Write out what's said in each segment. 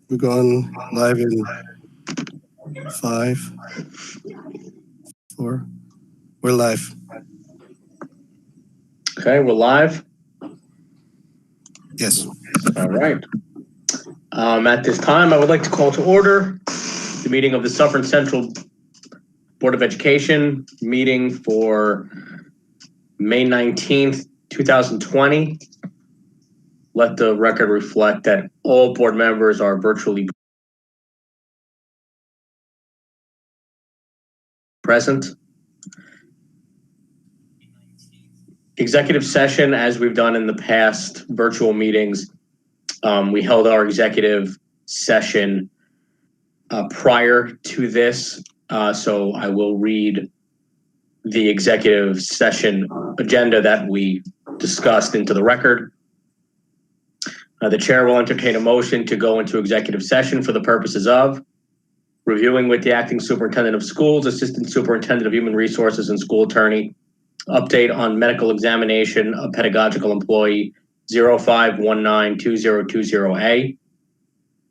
We're going live in 5, 4. We're live. Okay, we're live. Yes. All right. At this time, I would like to call to order the meeting of the Suffern Central Board of Education meeting for May 19th, 2020. Let the record reflect that all board members are virtually present. Executive session, as we've done in the past virtual meetings, we held our executive session prior to this, so I will read the executive session agenda that we discussed into the record. The chair will entertain a motion to go into executive session for the purposes of reviewing with the acting superintendent of schools, assistant superintendent of human resources, and school attorney, update on medical examination of pedagogical employee 05192020A,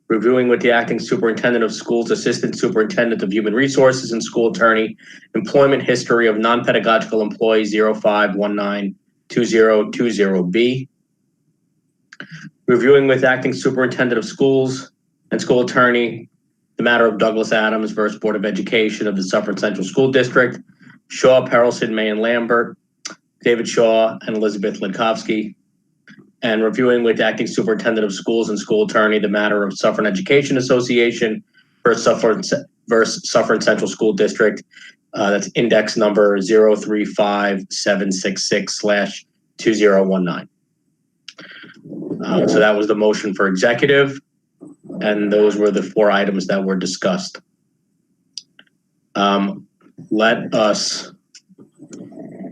reviewing with the acting superintendent of schools, assistant superintendent of human resources, and school attorney, employment history of non-pedagogical employee 05192020B, reviewing with acting superintendent of schools and school attorney the matter of Douglas Adams versus Board of Education of the Suffern Central School District, Shaw, Perelson, May, and Lambert, David Shaw, and Elizabeth Lidkovsky, and reviewing with acting superintendent of schools and school attorney the matter of Suffern Education Association versus Suffern Central School District. That's index number 035766/2019. So that was the motion for executive, and those were the 4 items that were discussed. Let us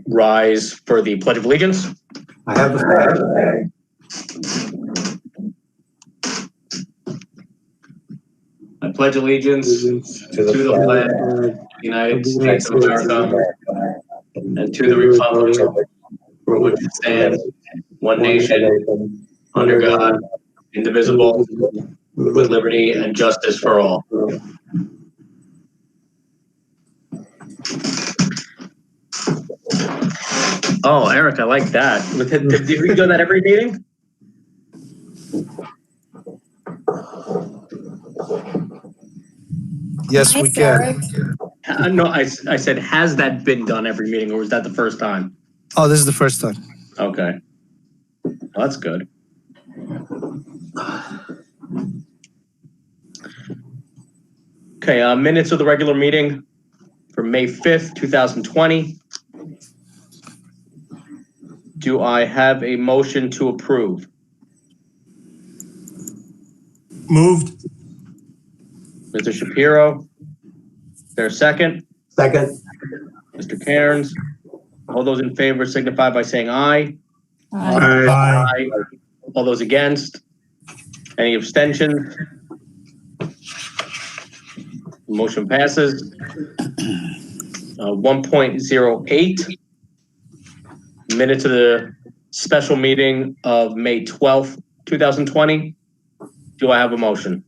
rise for the Pledge of Allegiance. I have the flag. I pledge allegiance to the flag of the United States of America and to the republic for which it stands, one nation, under God, indivisible, with liberty and justice for all. Oh, Eric, I like that. Did we do that every meeting? Yes, we can. No, I said, has that been done every meeting, or was that the first time? Oh, this is the first time. Okay. Well, that's good. Okay, minutes of the regular meeting for May 5th, 2020. Do I have a motion to approve? Moved. Mr. Shapiro, is there a second? Second. Mr. Cairns, all those in favor signify by saying aye. Aye. Aye. All those against? Any abstentions? Motion passes. 1.08, minutes of the special meeting of May 12th, 2020. Do I have a motion?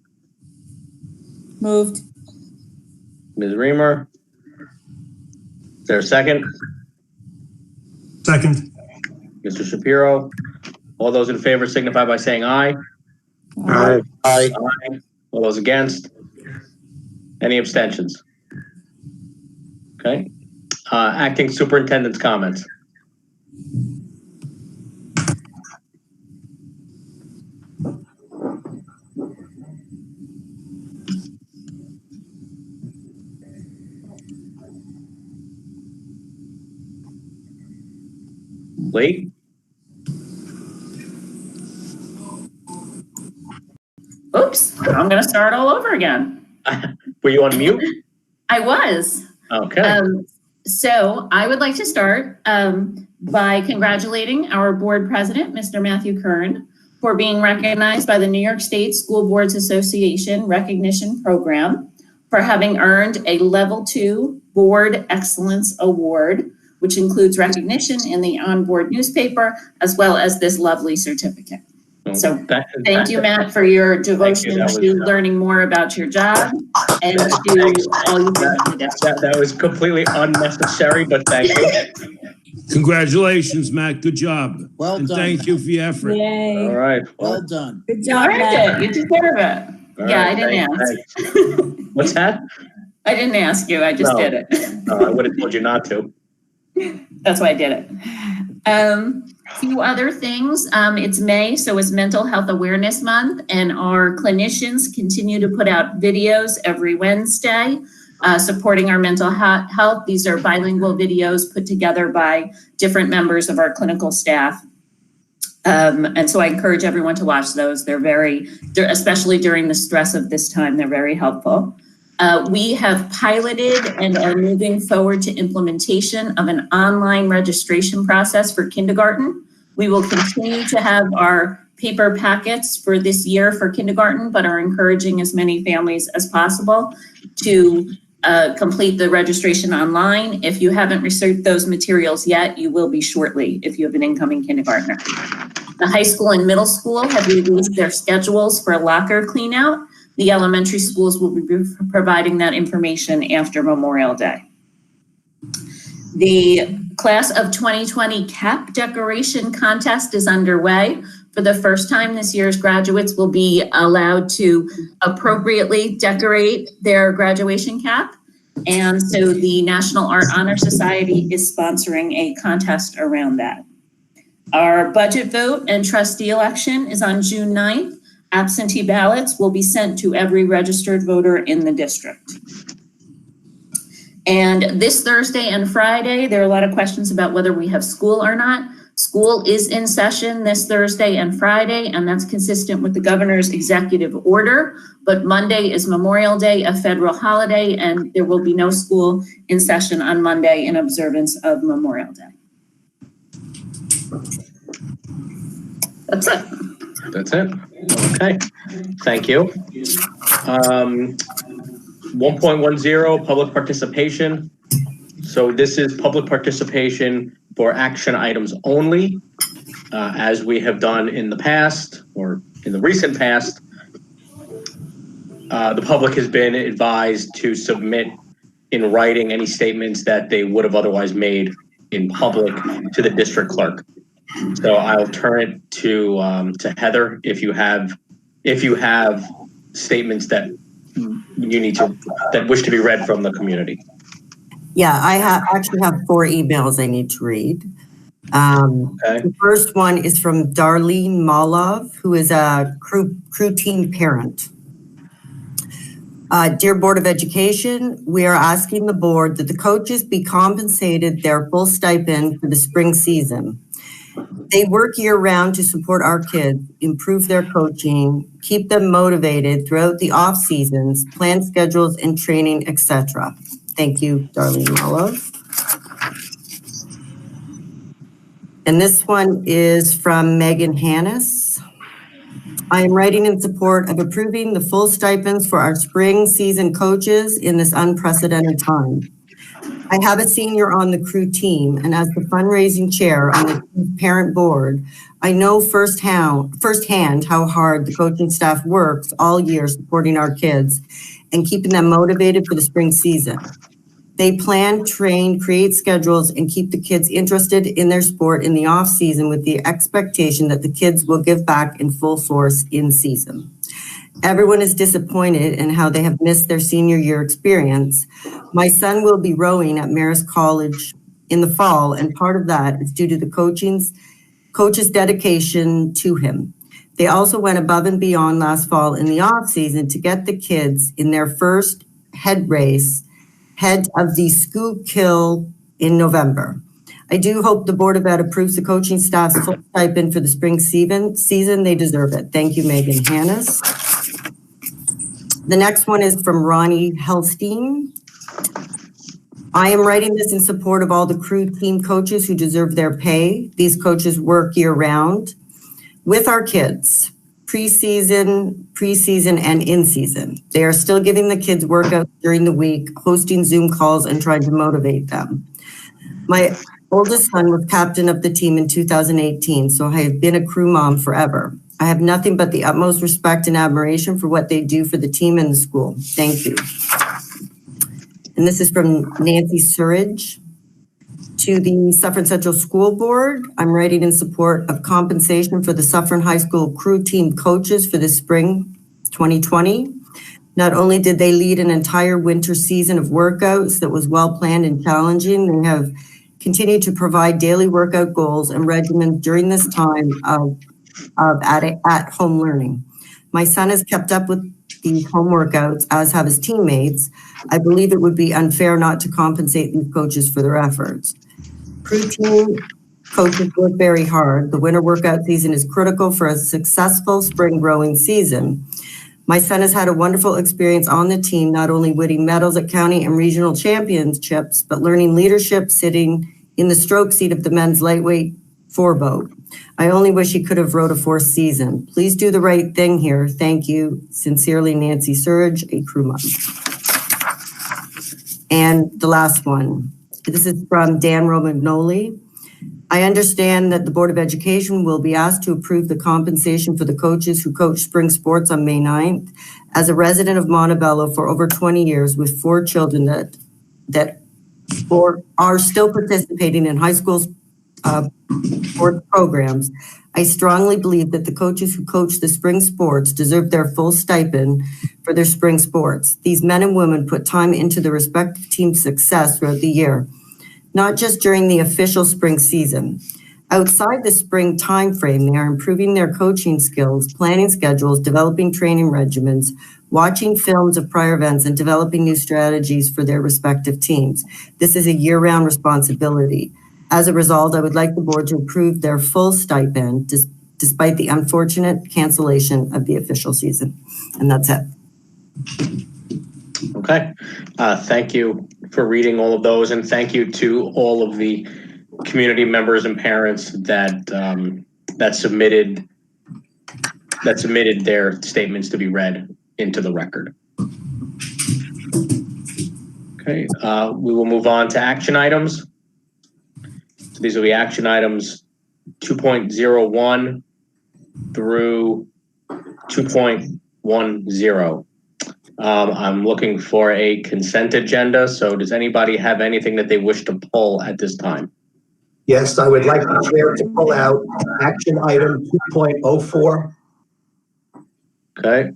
Moved. Ms. Reamer, is there a second? Second. Mr. Shapiro, all those in favor signify by saying aye. Aye. Aye. Aye. All those against? Any abstentions? Okay. Acting superintendent's comments. Lee? Oops, I'm going to start all over again. Were you on mute? I was. Okay. So I would like to start by congratulating our board president, Mr. Matthew Kern, for being recognized by the New York State School Boards Association Recognition Program for having earned a Level 2 Board Excellence Award, which includes recognition in the on-board newspaper, as well as this lovely certificate. So thank you, Matt, for your devotion to learning more about your job and to all you do in the district. That was completely unnecessary, but thank you. Congratulations, Matt. Good job. Well and done. Thank you for your effort. Yay. All right. Well done. Good You job, earned Matt. it. You deserve it. Yeah, I didn't ask. What's that? I didn't ask you. I just did it. No, I would have told you not to. That's why I did it. Few other things. It's May, so it's Mental Health Awareness Month, and our clinicians continue to put out videos every Wednesday supporting our mental health. These are bilingual videos put together by different members of our clinical staff. And so I encourage everyone to watch those. They're especially during the stress of this time, they're very helpful. We have piloted and are moving forward to implementation of an online registration process for kindergarten. We will continue to have our paper packets for this year for kindergarten, but are encouraging as many families as possible to complete the registration online. If you haven't received those materials yet, you will be shortly if you have an incoming kindergartner. The high school and middle school have released their schedules for locker cleanout. The elementary schools will be providing that information after Memorial Day. The class of 2020 cap decoration contest is underway. For the first time this year's graduates will be allowed to appropriately decorate their graduation cap. And so the National Art Honor Society is sponsoring a contest around that. Our budget vote and trustee election is on June 9th. Absentee ballots will be sent to every registered voter in the district. And this Thursday and Friday, there are a lot of questions about whether we have school or not. School is in session this Thursday and Friday, and that's consistent with the governor's executive order. But Monday is Memorial Day, a federal holiday, and there will be no school in session on Monday in observance of Memorial Day. That's it. That's it. Okay. Thank you. 1.10, public participation. So this is public participation for action items only, as we have done in the past or in the recent past. The public has been advised to submit in writing any statements that they would have otherwise made in public to the district clerk. So I'll turn it to Heather if you have statements that that wish to be read from the community. Yeah, I actually have 4 emails I need to read. Okay. The first one is from Darlene Malov, who is a crew team parent. Dear Board of Education, we are asking the board that the coaches be compensated their full stipend for the spring season. They work year-round to support our kids, improve their coaching, keep them motivated throughout the off seasons, plan schedules and training, etc. Thank you, Darlene Malov. And this one is from Megan Hannes. I am writing in support of approving the full stipends for our spring season coaches in this unprecedented time. I have a senior on the crew team, and as the fundraising chair on the parent board, I know firsthand how hard the coaching staff works all year supporting our kids and keeping them motivated for the spring season. They plan, train, create schedules, and keep the kids interested in their sport in the off season with the expectation that the kids will give back in full force in season. Everyone is disappointed in how they have missed their senior year experience. My son will be rowing at Marist College in the fall, and part of that is due to the coach's dedication to him. They also went above and beyond last fall in the off season to get the kids in their first head of the Schuylkill in November. I do hope the Board of Ed approves the coaching staff's full stipend for the spring season. They deserve it. Thank you, Megan Hannes. The next one is from Ronnie Helstein. I am writing this in support of all the crew team coaches who deserve their pay. These coaches work year round with our kids, preseason, and in season. They are still giving the kids workouts during the week, hosting Zoom calls and trying to motivate them. My oldest son was captain of the team in 2018, so I have been a crew mom forever. I have nothing but the utmost respect and admiration for what they do for the team and the school. Thank you. And this is from Nancy Surridge. To the Suffern Central School Board, I'm writing in support of compensation for the Suffern High School crew team coaches for the spring 2020. Not only did they lead an entire winter season of workouts that was well-planned and challenging, they have continued to provide daily workout goals and regimens during this time of at-home learning. My son has kept up with these home workouts, as have his teammates. I believe it would be unfair not to compensate these coaches for their efforts. Crew team coaches work very hard. The winter workout season is critical for a successful spring growing season. My son has had a wonderful experience on the team, not only winning medals at county and regional championships, but learning leadership sitting in the stroke seat of the men's lightweight 4-boat. I only wish he could have rowed a 4th season. Please do the right thing here. Thank you. Sincerely, Nancy Surridge, a crew mom. And the last one. This is from Dan Romagnoli. I understand that the Board of Education will be asked to approve the compensation for the coaches who coach spring sports on May 9th. As a resident of Montebello for over 20 years with 4 children that are still participating in high school sports programs, I strongly believe that the coaches who coach the spring sports deserve their full stipend for their spring sports. These men and women put time into the respective team's success throughout the year, not just during the official spring season. Outside the spring time frame, they are improving their coaching skills, planning schedules, developing training regimens, watching films of prior events, and developing new strategies for their respective teams. This is a year-round responsibility. As a result, I would like the board to approve their full stipend despite the unfortunate cancellation of the official season. And that's it. Okay. Thank you for reading all of those, and thank you to all of the community members and parents that submitted their statements to be read into the record. Okay. We will move on to action items. So these will be action items 2.01 through 2.10. I'm looking for a consent agenda. So does anybody have anything that they wish to pull at this time? Yes, I would like the chair to pull out action item 2.04. Okay.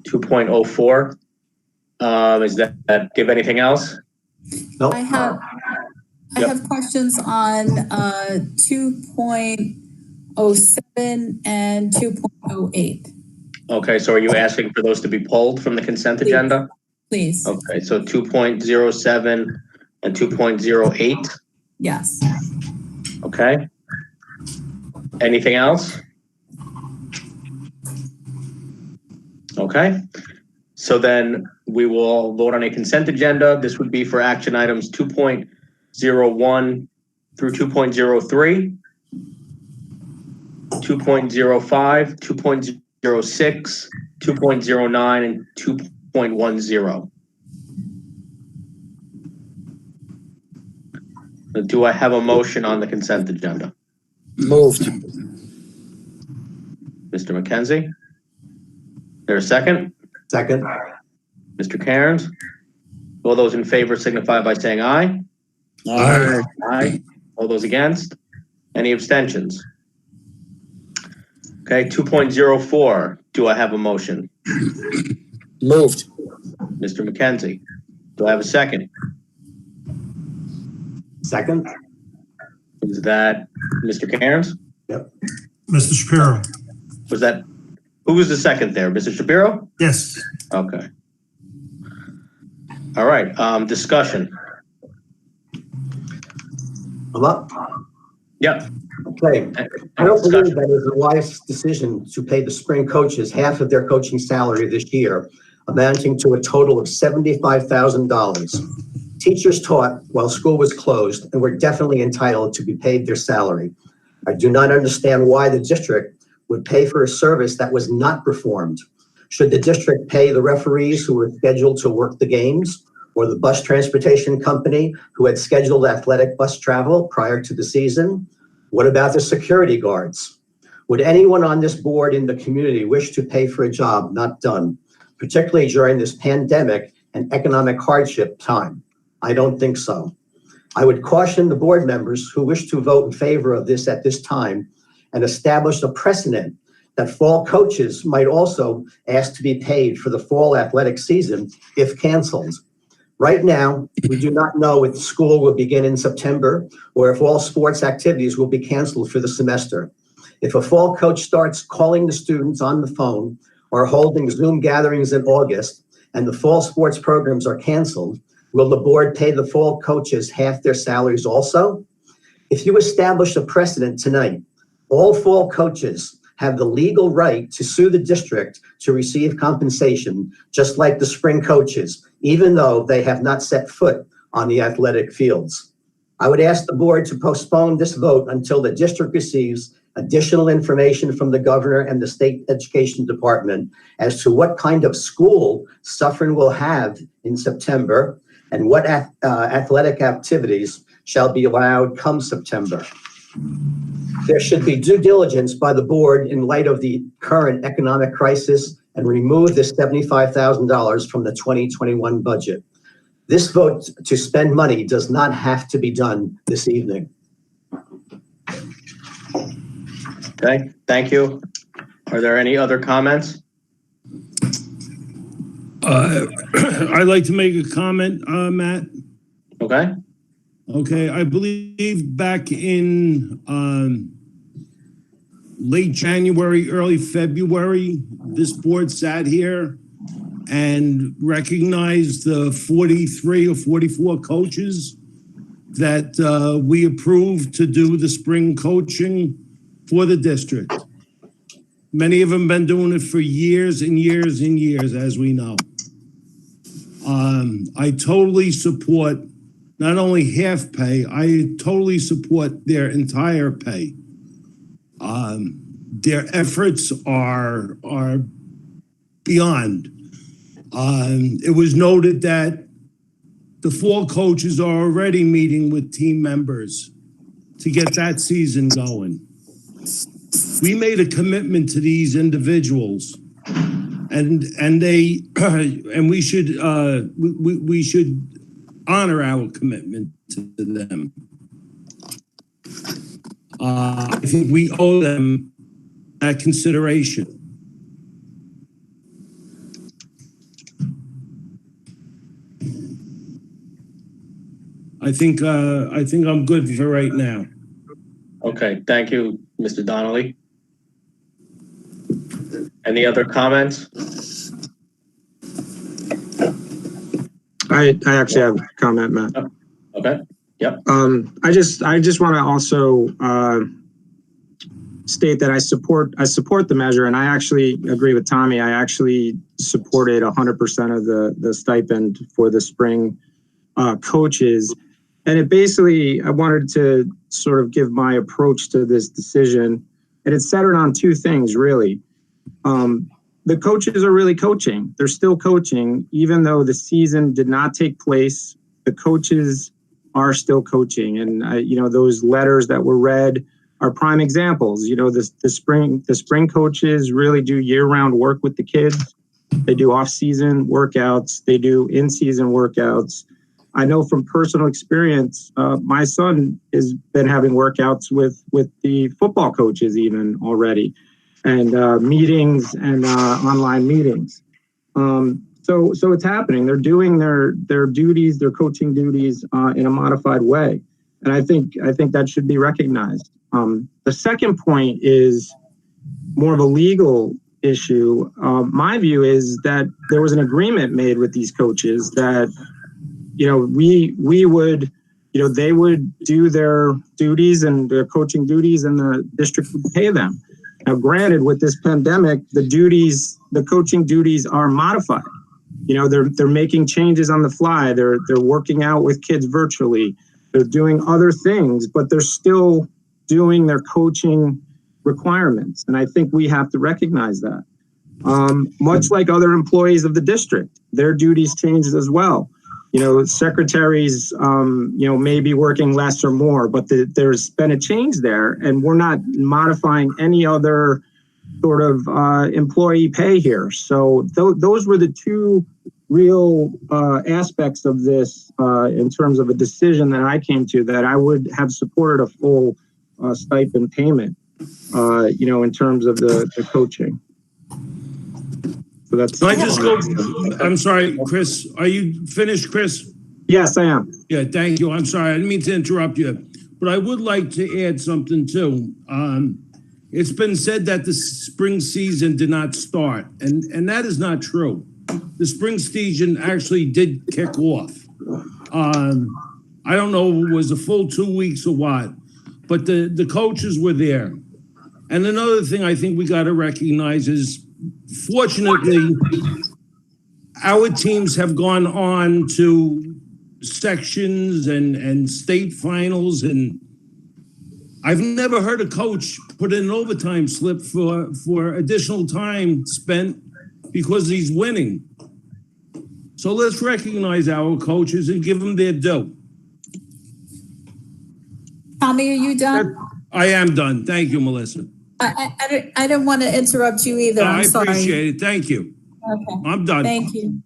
2.04. Is that give anything else? No. I have questions on 2.07 and 2.08. Okay, so are you asking for those to be pulled from the consent agenda? Please. Okay, so 2.07 and 2.08. Yes. Okay. Anything else? Okay. So then we will vote on a consent agenda. This would be for action items 2.01 through 2.03, 2.05, 2.06, 2.09, and 2.10. Do I have a motion on the consent agenda? Moved. Mr. McKenzie? There a second? Second. Mr. Cairns? All those in favor signify by saying aye. Aye. Aye. All those against? Any abstentions? Okay, 2.04. Do I have a motion? Moved. Mr. McKenzie? Do I have a second? Second. Is that Mr. Cairns? Yep. Mr. Shapiro. Was that, who was the second there? Mr. Shapiro? Yes. Okay. All right, discussion. I'm up. Yep. Okay. I don't believe that is a wise decision to pay the spring coaches half of their coaching salary this year, amounting to a total of $75,000. Teachers taught while school was closed and were definitely entitled to be paid their salary. I do not understand why the district would pay for a service that was not performed. Should the district pay the referees who were scheduled to work the games, or the bus transportation company who had scheduled athletic bus travel prior to the season? What about the security guards? Would anyone on this board in the community wish to pay for a job not done, particularly during this pandemic and economic hardship time? I don't think so. I would caution the board members who wish to vote in favor of this at this time and establish a precedent that fall coaches might also ask to be paid for the fall athletic season if canceled. Right now, we do not know if school will begin in September or if all sports activities will be canceled for the semester. If a fall coach starts calling the students on the phone or holding Zoom gatherings in August and the fall sports programs are canceled, will the board pay the fall coaches half their salaries also? If you establish a precedent tonight, all fall coaches have the legal right to sue the district to receive compensation, just like the spring coaches, even though they have not set foot on the athletic fields. I would ask the board to postpone this vote until the district receives additional information from the governor and the state education department as to what kind of school Suffern will have in September and what athletic activities shall be allowed come September. There should be due diligence by the board in light of the current economic crisis and remove this $75,000 from the 2021 budget. This vote to spend money does not have to be done this evening. Okay, thank you. Are there any other comments? I'd like to make a comment, Matt. Okay. Okay, I believe back in late January, early February, this board sat here and recognized the 43 or 44 coaches that we approved to do the spring coaching for the district. Many of them have been doing it for years and years and years, as we know. I totally support not only half pay, I totally support their entire pay. Their efforts are beyond. It was noted that the fall coaches are already meeting with team members to get that season going. We made a commitment to these individuals, and we should honor our commitment to them. I think we owe them that consideration. I think I'm good for right now. Okay, thank you, Mr. Donnelly. Any other comments? I actually have a comment, Matt. Okay. Yep. I just want to also state that I support the measure, and I actually agree with Tommy. I actually supported 100% of the stipend for the spring coaches, and it basically, I wanted to sort of give my approach to this decision, and it's centered on two things really. The coaches are really coaching. They're still coaching, even though the season did not take place. The coaches are still coaching, and those letters that were read are prime examples. The spring coaches really do year-round work with the kids. They do off-season workouts. They do in-season workouts. I know from personal experience, my son has been having workouts with the football coaches even already, and meetings and online meetings. So it's happening. They're doing their duties, their coaching duties in a modified way. And I think that should be recognized. The second point is more of a legal issue. My view is that there was an agreement made with these coaches that, we would, they would do their duties and their coaching duties, and the district would pay them. Now, granted, with this pandemic, the coaching duties are modified. They're making changes on the fly. They're working out with kids virtually. They're doing other things, but they're still doing their coaching requirements. And I think we have to recognize that. Much like other employees of the district, their duties changed as well. secretaries, may be working less or more, but there's been a change there, and we're not modifying any other sort of employee pay here. So those were the two real aspects of this in terms of a decision that I came to, that I would have supported a full stipend payment, in terms of the coaching. So that's. Can I just go? I'm sorry, Chris. Are you finished, Chris? Yes, I am. Yeah, thank you. I'm sorry. I didn't mean to interrupt you, but I would like to add something too. It's been said that the spring season did not start, and that is not true. The spring season actually did kick off. I don't know if it was a full 2 weeks or what, but the coaches were there. And another thing I think we got to recognize is, fortunately, our teams have gone on to sections and state finals, and I've never heard a coach put in an overtime slip for additional time spent because he's winning. So let's recognize our coaches and give them their due. Tommy, are you done? I am done. Thank you, Melissa. I didn't want to interrupt you either. I'm sorry. I appreciate it. Thank you. Okay. I'm done. Thank you.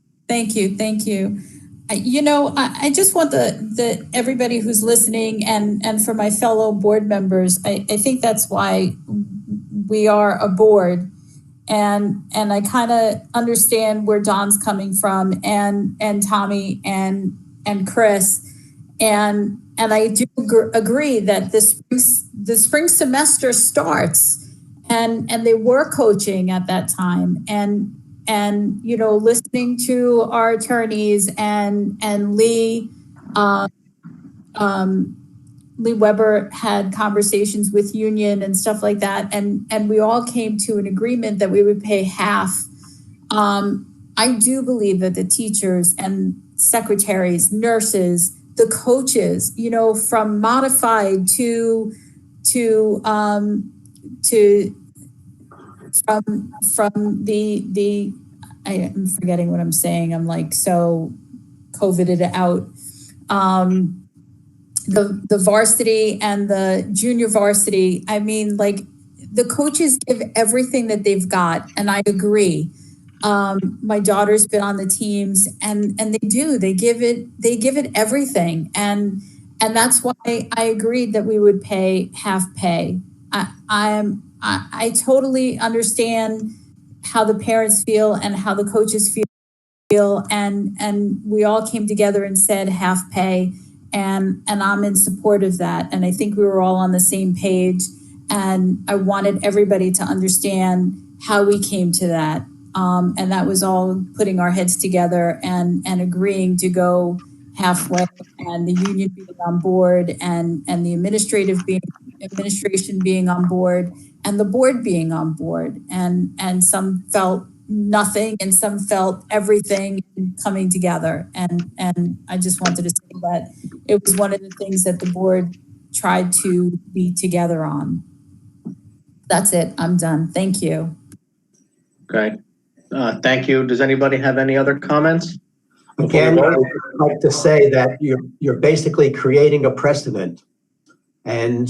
I just want the everybody who's listening and for my fellow board members, I think that's why we are a board, and I kind of understand where Don's coming from, and Tommy and Chris, and I do agree that the spring semester starts, and they were coaching at that time, and listening to our attorneys and Lee Weber had conversations with union and stuff like that, and we all came to an agreement that we would pay half. I do believe that the teachers and secretaries, nurses, the coaches, from modified from the I am forgetting what I'm saying. I'm like so COVIDed out. The varsity and the junior varsity. I mean, like, the coaches give everything that they've got, and I agree. My daughter's been on the teams, and they give it everything, and that's why I agreed that we would pay half pay. I totally understand how the parents feel and how the coaches feel, and we all came together and said half pay, and I'm in support of that, and I think we were all on the same page, and I wanted everybody to understand how we came to that. And that was all putting our heads together and agreeing to go halfway, and the union being on board, and the administration being on board, and the board being on board, and some felt nothing and some felt everything coming together. And I just wanted to say that it was one of the things that the board tried to be together on. That's it. I'm done. Thank you. Okay. Thank you. Does anybody have any other comments? Again, I would like to say that you're basically creating a precedent, and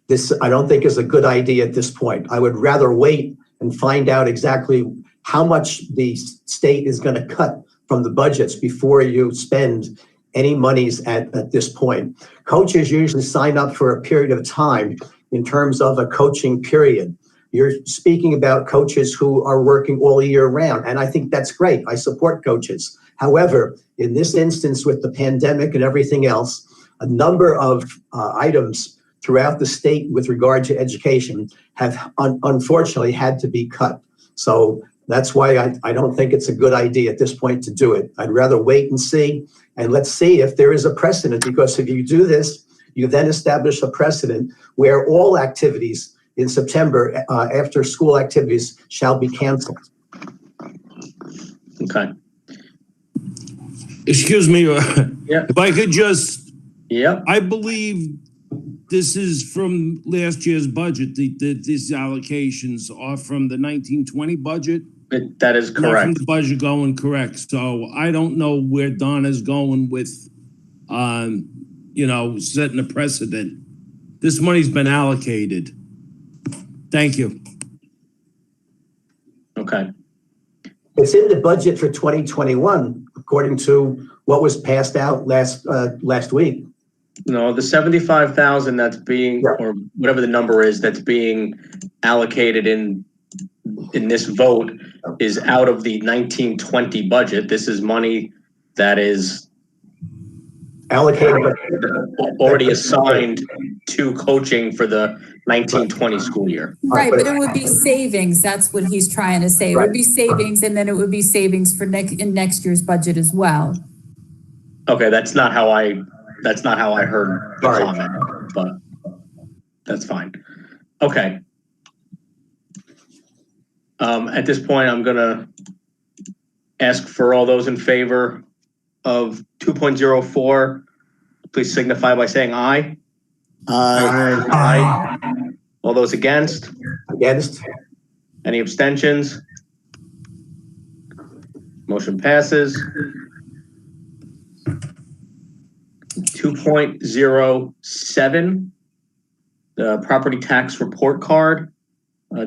this I don't think is a good idea at this point. I would rather wait and find out exactly how much the state is going to cut from the budgets before you spend any monies at this point. Coaches usually sign up for a period of time in terms of a coaching period. You're speaking about coaches who are working all year round, and I think that's great. I support coaches. However, in this instance with the pandemic and everything else, a number of items throughout the state with regard to education have unfortunately had to be cut. So that's why I don't think it's a good idea at this point to do it. I'd rather wait and see, and let's see if there is a precedent, because if you do this, you then establish a precedent where all activities in September, after school activities, shall be canceled. Okay. Excuse me, Yeah. if I could just, Yeah. I believe this is from last year's budget. These allocations are from the 1920 budget. That is correct. Nothing's budget going correct. So I don't know where Donna's going with, setting a precedent. This money's been allocated. Thank you. Okay. It's in the budget for 2021, according to what was passed out last week. No, the 75,000 that's being, or whatever the number is, that's being allocated in this vote is out of the 1920 budget. This is money that is Allocated, already assigned to coaching for the 1920 school year. Right, but it would be savings. That's what he's trying to say. It would be savings, and then it would be savings for in next year's budget as well. Okay, that's not how I heard the comment, but that's fine. Okay. At this point, I'm gonna ask for all those in favor of 2.04, please signify by saying aye. Aye. Aye. All those against? against, Any abstentions? Motion passes. 2.07, the property tax report card.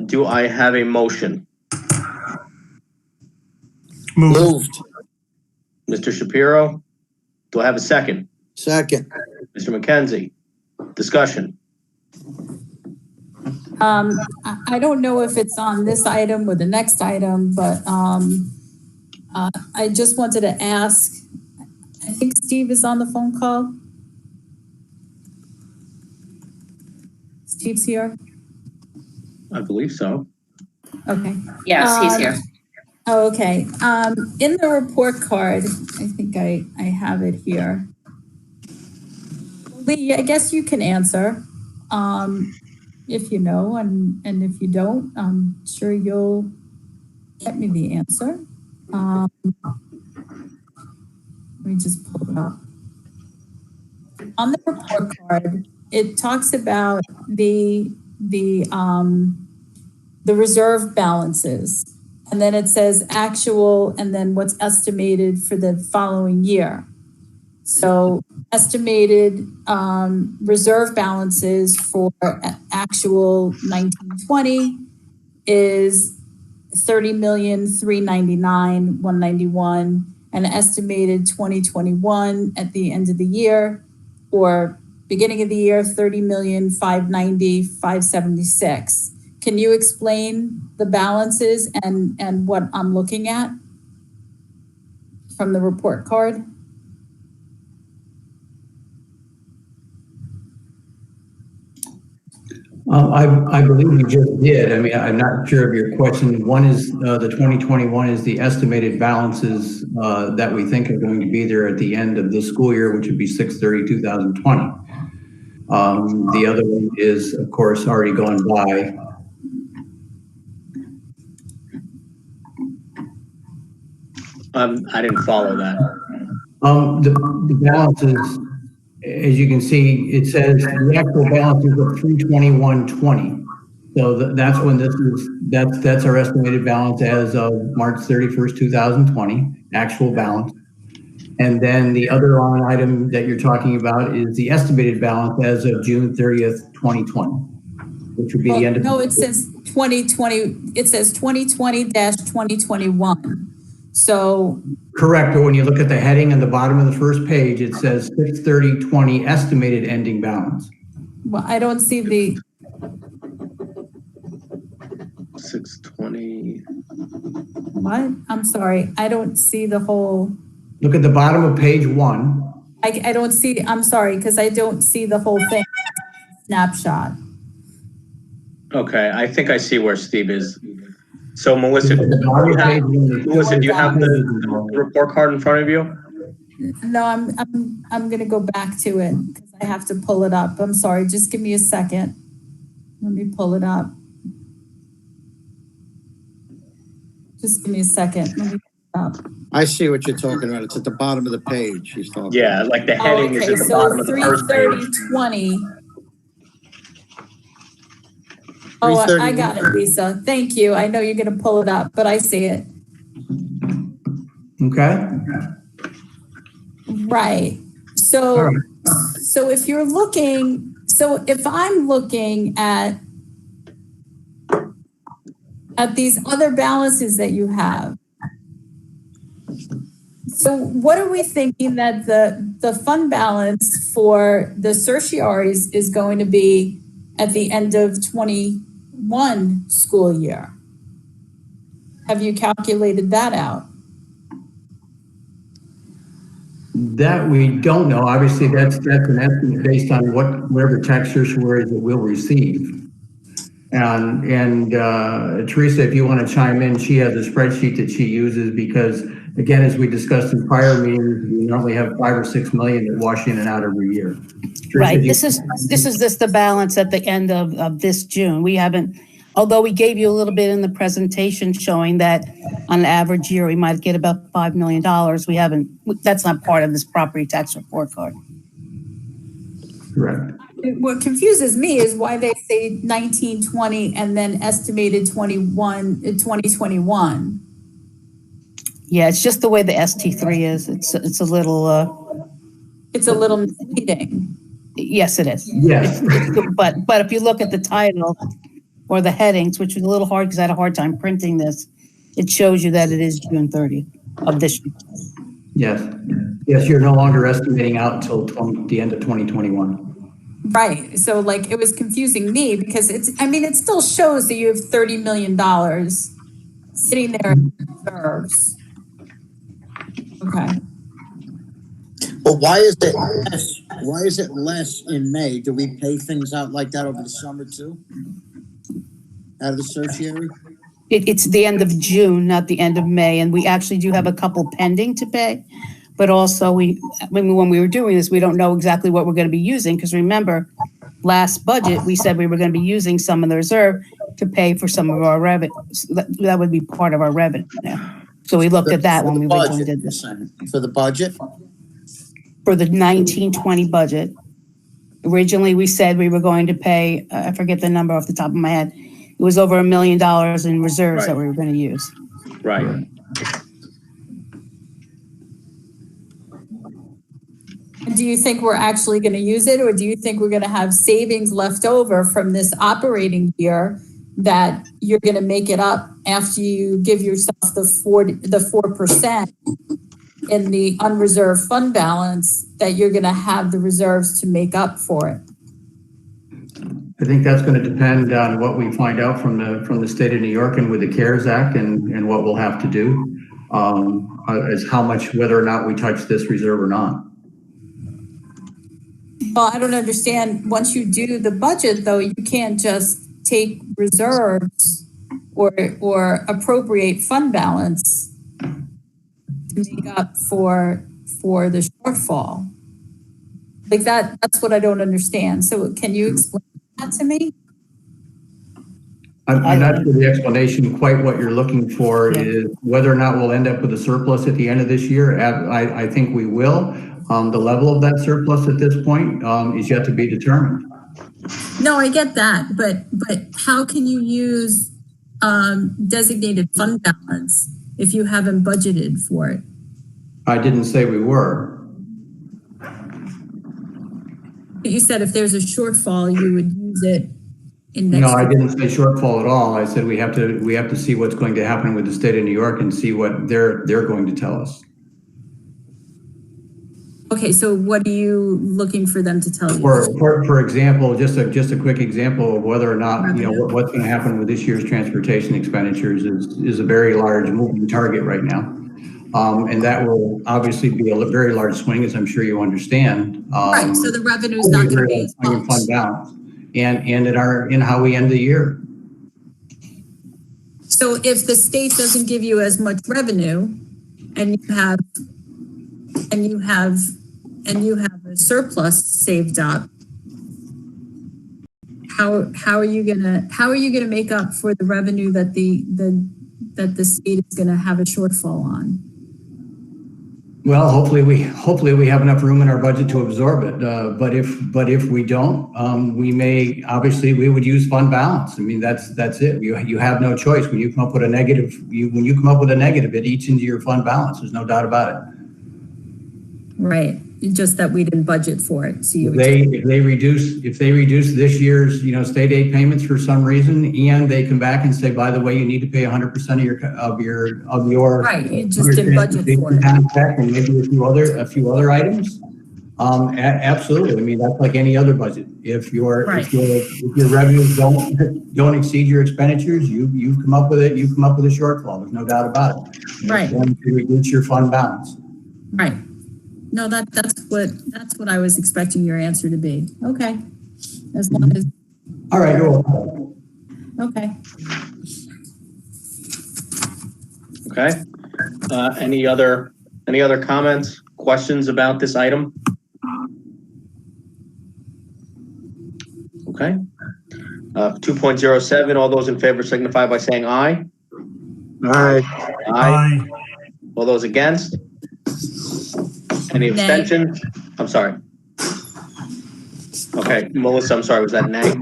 Do I have a motion? Moved. Mr. Shapiro, do I have a second? Second. Mr. McKenzie, discussion. I don't know if it's on this item or the next item, but I just wanted to ask, I think Steve is on the phone call. Steve's here? I believe so. Okay. Yes, he's here. Oh, okay. In the report card, I think I have it here. Lee, I guess you can answer if you know, and if you don't, I'm sure you'll get me the answer. Let me just pull it up. On the report card, it talks about the reserve balances. And then it says actual and then what's estimated for the following year. So estimated reserve balances for actual 1920 is 30,399,191, and estimated 2021 at the end of the year or beginning of the year 30,590,576. Can you explain the balances and what I'm looking at from the report card? I believe you just did. I mean, I'm not sure of your question. One is the 2021 is the estimated balances that we think are going to be there at the end of this school year, which would be 6/30/2020. The other one is, of course, already gone by. I didn't follow that. The balances, as you can see, it says the actual balance is of 321.20. So that's when this is, that's our estimated balance as of March 31st, 2020, actual balance. And then the other line item that you're talking about is the estimated balance as of June 30th, 2020, which would be the end of. No, it says 2020, it says 2020-2021. So. Correct, but when you look at the heading on the bottom of the first page, it says 6/30/20 estimated ending balance. Well, I don't see the. 620. What? I'm sorry. I don't see the whole. Look at the bottom of page 1. I don't see, I'm sorry, because I don't see the whole thing. Snapshot. Okay, I think I see where Steve is. So Melissa, do you have the report card in front of you? No, I'm gonna go back to it because I have to pull it up. I'm sorry, just give me a second. Let me pull it up. Just give me a second. Let me pull it up. I see what you're talking about. It's at the bottom of the page. She's talking. Yeah, like the heading is at the bottom of the first page. 3/30/20. Oh, I 331. got it, Lisa. Thank you. I know you're going to pull it up, but I see it. Okay? Right. All So, right. so if you're looking, so if I'm looking at these other balances that you have, so what are we thinking that the fund balance for the certiaries is going to be at the end of 21 school year? Have you calculated that out? That we don't know. Obviously, that's an estimate based on whatever tax certiorari that we'll receive. And Teresa, if you want to chime in, she has a spreadsheet that she uses because, again, as we discussed in prior meetings, we normally have 5 or 6 million that wash in and out every year. Teresa, Right. This is just the balance at the end of this June. We haven't, although we gave you a little bit in the presentation showing that on an average year, we might get about $5 million. We haven't, that's not part of this property tax report card. Correct. What confuses me is why they say 1920 and then estimated 2021. Yeah, it's just the way the ST3 is. It's a little. It's a little misleading. Yes, it is. Yes. But if you look at the title or the headings, which was a little hard because I had a hard time printing this, it shows you that it is June 30th of this year. Yes. Yes, you're no longer estimating out until the end of 2021. Right. So like it was confusing me because it still shows that you have $30 million sitting there in reserves. Okay. But why is it less? Why is it less in May? Do we pay things out like that over the summer too? Out of the certiorari? It's the end of June, not the end of May, and we actually do have a couple pending to pay. But also, when we were doing this, we don't know exactly what we're going to be using because remember, last budget we said we were going to be using some of the reserve to pay for some of our revenue. That would be part of our revenue. So we looked at that when we originally did this. For the budget? For the 1920 budget, originally we said we were going to pay. I forget the number off the top of my head. It was over $1 million in reserves that we were going to use. Right. Do you think we're actually going to use it, or do you think we're going to have savings left over from this operating year that you're going to make it up after you give yourself the 4% in the unreserved fund balance, that you're going to have the reserves to make up for it? I think that's going to depend on what we find out from the state of New York and with the CARES Act and what we'll have to do as how much, whether or not we touch this reserve or not. Well, I don't understand. Once you do the budget, though, you can't just take reserves or appropriate fund balance to make up for the shortfall. Like that's what I don't understand. So can you explain that to me? I'm not sure the explanation quite what you're looking for is whether or not we'll end up with a surplus at the end of this year. I think we will. The level of that surplus at this point is yet to be determined. No, I get that, but how can you use designated fund balance if you haven't budgeted for it? I didn't say we were. You said if there's a shortfall, you would use it in next. No, I didn't say shortfall at all. I said we have to see what's going to happen with the state of New York and see what they're going to tell us. Okay, so what are you looking for them to tell you? For example, just a quick example of whether or not what's going to happen with this year's transportation expenditures is a very large moving target right now, and that will obviously be a very large swing, as I'm sure you understand. Right. So the revenue is not going to be as much. Fund balance, and in how we end the year. So if the state doesn't give you as much revenue, and you have a surplus saved up, how are you gonna make up for the revenue that the state is gonna have a shortfall on? Well, hopefully we have enough room in our budget to absorb it. But if we don't, we would use fund balance. I mean, that's it. You have no choice. When you come up with a negative, it eats into your fund balance. There's no doubt about it. Right. Just that we didn't budget for it. So If they reduce this year's, state aid payments for some reason, and they come back and say, by the way, you need to pay 100% of your right. You just didn't budget for it. Contract and maybe a few other items. Absolutely. I mean, that's like any other budget. If your revenues don't exceed your expenditures, you come up with it. You come up with a shortfall. There's no doubt about it. Right. And to reduce your fund balance. Right. No, that's what I was expecting your answer to be. Okay. As long as. All right. You're welcome. Okay. Okay. Any other comments, questions about this item? Okay. 2.07, all those in favor signify by saying aye. Aye. Aye. All those against? Any abstentions? I'm sorry. Okay, Melissa, I'm sorry, was that an A?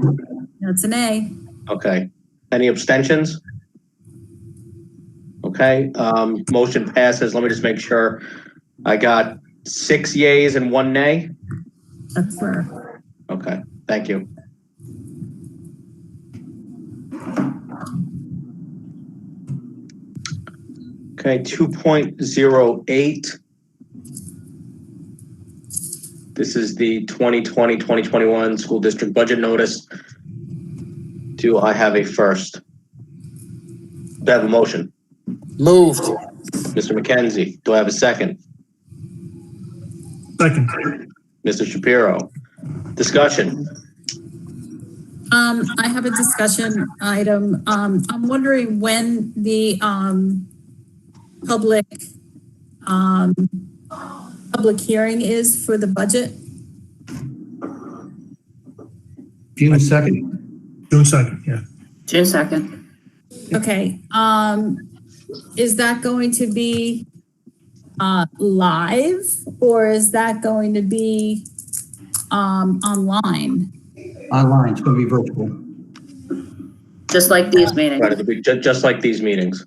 That's an A. Okay. Any abstentions? Okay, motion passes. Let me just make sure. I got 6 yeas and 1 nay. That's fair. Okay, thank you. Okay, 2.08. This is the 2020-2021 school district budget notice. Do I have a first? Do I have a motion? Moved. Mr. McKenzie, do I have a second? Second. Mr. Shapiro, discussion. I have a discussion item. I'm wondering when the public hearing is for the budget. June 2nd. June 2nd, yeah. June 2nd. Okay. Is that going to be live, or is that going to be online? Online. It's going to be virtual. Just like these meetings. Right, it'll be just like these meetings.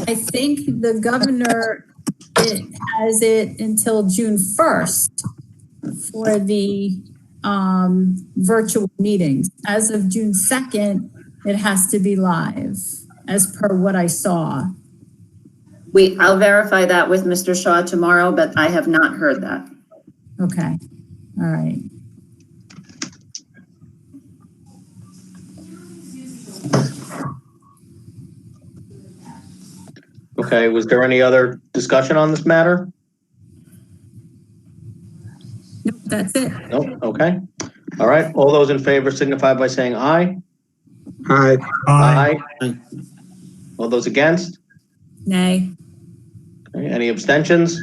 I think the governor has it until June 1st for the virtual meetings. As of June 2nd, it has to be live, as per what I saw. I'll verify that with Mr. Shaw tomorrow, but I have not heard that. Okay. All right. Okay, was there any other discussion on this matter? Nope, that's it. Nope, okay. All right, all those in favor signify by saying aye. Aye. Aye. All those against? Nay. Okay, any abstentions?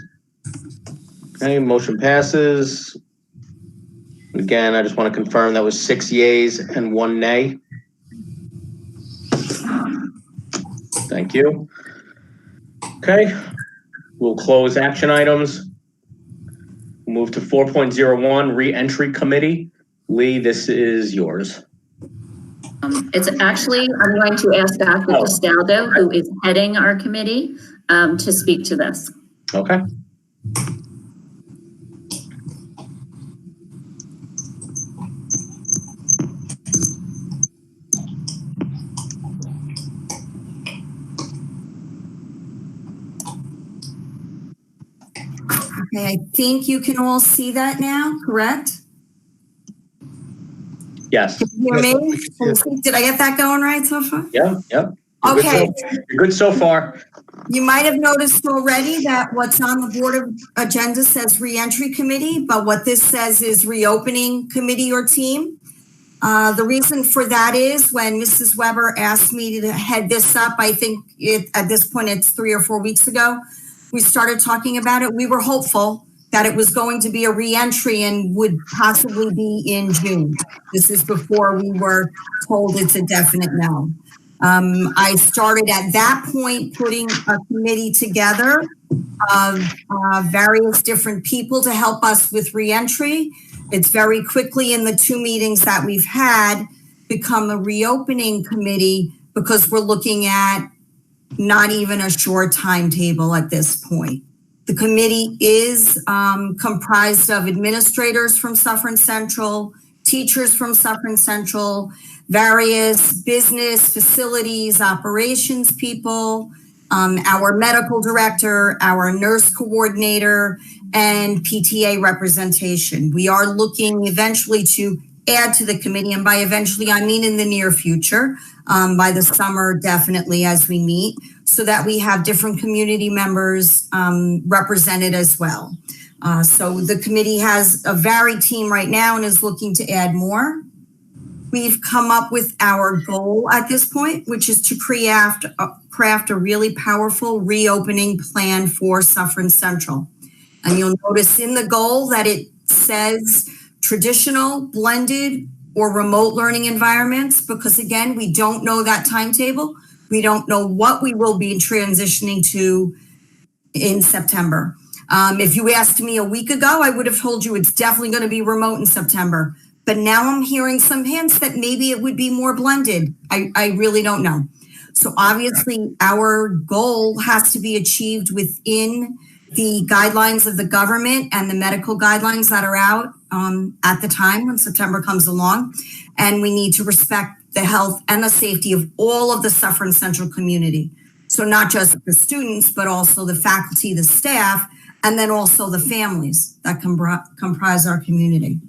Okay, motion passes. Again, I just want to confirm that was 6 yeas and 1 nay. Thank you. Okay, we'll close action items. Move to 4.01, Reentry Committee. Lee, this is yours. It's actually, I'm going to ask Dr. Castaldo, who is heading our committee, to speak to this. Okay. Okay, I think you can all see that now, correct? Yes. Can you hear me? Did I get that going right so far? Yeah, yeah. Okay. You're good so far. You might have noticed already that what's on the board of agenda says Reentry Committee, but what this says is Reopening Committee or Team. The reason for that is when Mrs. Weber asked me to head this up, I think at this point it's 3 or 4 weeks ago, we started talking about it. We were hopeful that it was going to be a reentry and would possibly be in June. This is before we were told it's a definite no. I started at that point putting a committee together of various different people to help us with reentry. It's very quickly in the 2 meetings that we've had become a reopening committee because we're looking at not even a short timetable at this point. The committee is comprised of administrators from Suffern Central, teachers from Suffern Central, various business facilities, operations people, our medical director, our nurse coordinator, and PTA representation. We are looking eventually to add to the committee, and by eventually, I mean in the near future, by the summer, definitely as we meet, so that we have different community members represented as well. So the committee has a varied team right now and is looking to add more. We've come up with our goal at this point, which is to craft a really powerful reopening plan for Suffern Central. And you'll notice in the goal that it says traditional, blended, or remote learning environments, because again, we don't know that timetable. We don't know what we will be transitioning to in September. If you asked me a week ago, I would have told you it's definitely going to be remote in September. But now I'm hearing some hints that maybe it would be more blended. I really don't know. So obviously our goal has to be achieved within the guidelines of the government and the medical guidelines that are out at the time when September comes along. And we need to respect the health and the safety of all of the Suffern Central community. So not just the students, but also the faculty, the staff, and then also the families that comprise our community.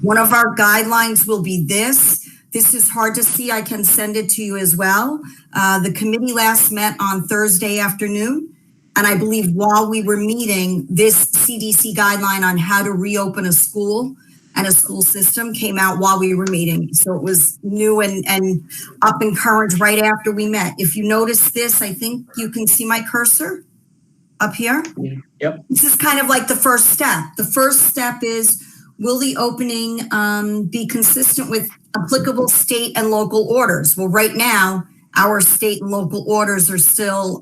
One of our guidelines will be this. This is hard to see. I can send it to you as well. The committee last met on Thursday afternoon. And I believe while we were meeting, this CDC guideline on how to reopen a school and a school system came out while we were meeting. So it was new and up and current right after we met. If you notice this, I think you can see my cursor up here. Yep. This is kind of like the first step. The first step is, will the opening be consistent with applicable state and local orders? Well, right now, our state and local orders are still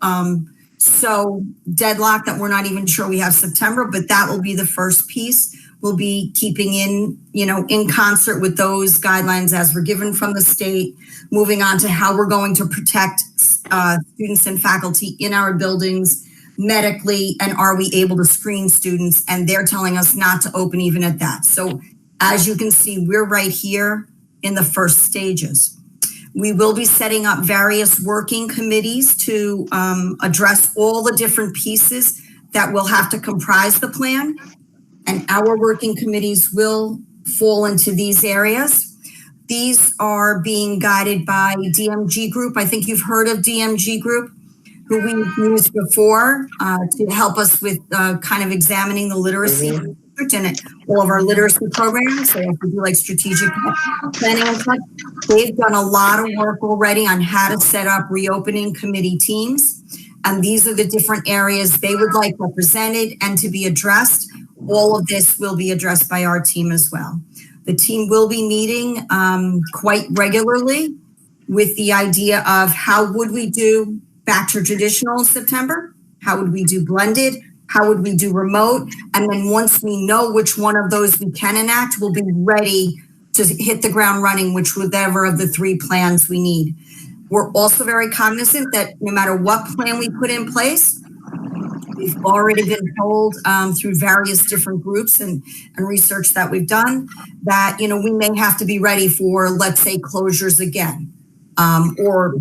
so deadlocked that we're not even sure we have September, but that will be the first piece. We'll be keeping in concert with those guidelines as we're given from the state, moving on to how we're going to protect students and faculty in our buildings medically, and are we able to screen students? And they're telling us not to open even at that. So as you can see, we're right here in the first stages. We will be setting up various working committees to address all the different pieces that will have to comprise the plan. And our working committees will fall into these areas. These are being guided by DMG Group. I think you've heard of DMG Group, who we've used before to help us with kind of examining the literacy and all of our literacy programs. So if we do like strategic planning and such, they've done a lot of work already on how to set up reopening committee teams. And these are the different areas they would like represented and to be addressed. All of this will be addressed by our team as well. The team will be meeting quite regularly with the idea of how would we do back to traditional in September? How would we do blended? How would we do remote? And then once we know which one of those we can enact, we'll be ready to hit the ground running, whichever of the 3 plans we need. We're also very cognizant that no matter what plan we put in place, we've already been told through various different groups and research that we've done that, we may have to be ready for, let's say, closures again, or